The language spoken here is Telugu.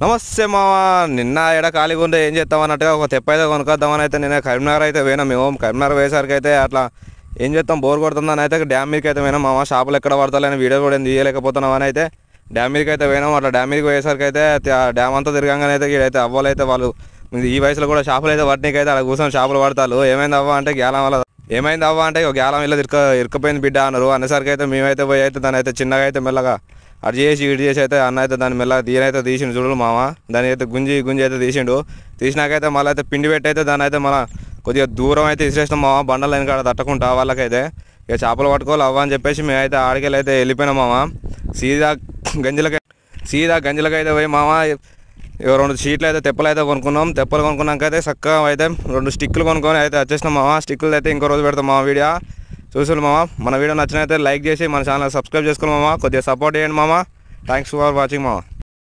నమస్తే మామ. నిన్న ఎడ ఖాళీగా ఉంటే ఏం చేస్తాం అన్నట్టుగా ఒక తెప్ప అయితే కొనుక్కొద్దామని అయితే నేను కరీంనగర్ అయితే పోయినా. మేము కరీంనగర్ పోయేసరికి అయితే అట్లా ఏం చేస్తాం బోర్ కొడుతుందని అయితే డ్యామ్ మీదకి అయితే పోయినాం మామ. షాపులు ఎక్కడ పడతాలని వీడియో కూడా ఏం తీయలేకపోతున్నాం అని అయితే డ్యామ్ మీదకి అయితే పోయినాం. అట్లా డ్యామ్ మీదకి పోయేసరికి అయితే డ్యామ్ అంతా తిరగంగానే అయితే వీడైతే అవ్వాలైతే వాళ్ళు ఈ వయసులో కూడా షాపులు అయితే పట్టినకి అయితే అలా కూర్చొని షాపులు పడతారు. ఏమైంది అవ్వ అంటే గ్యాలం వల్ల ఏమైంది అవ్వ అంటే గ్యాలం ఇలా ఇరుకపోయింది బిడ్డ అన్నారు. అనేసరికి అయితే మేమైతే పోయి అయితే దాని అయితే చిన్నగా అయితే మెల్లగా అటు చేసి ఇటు చేసి అయితే అన్న అయితే దాన్ని మెల్లగా దీనైతే తీసిండు చూడు మామ. దాని అయితే గుంజి అయితే తీసిండు. తీసినాకైతే మళ్ళీ అయితే పిండి పెట్టి అయితే దాని అయితే మళ్ళీ కొద్దిగా దూరం అయితే ఇసిరేస్తాం మామ. బండలు వెనకాడ తట్టకుంటా వాళ్ళకైతే ఇక చేపలు పట్టుకోవాలి అవ్వ అని చెప్పేసి మేమైతే ఆడికెళ్ళి అయితే వెళ్ళిపోయినాం మామ. సీదా గంజలకైతే పోయి మామ 2 షీట్లు అయితే తెప్పలు అయితే కొనుక్కున్నాం. తెప్పలు కొనుక్కున్నాక అయితే చక్కగా అయితే 2 స్టిక్లు కొనుక్కొని అయితే వచ్చేసినాం మామ. స్టిక్లు అయితే ఇంకో రోజు పెడతాం మామ. వీడియో చూసారు మామ. మన వీడియో నచ్చినైతే లైక్ చేసి మన ఛానల్ సబ్స్క్రైబ్ చేసుకోవాలి మామ. కొద్దిగా సపోర్ట్ చేయండి మామ. థ్యాంక్స్ ఫర్ వాచింగ్ మామ.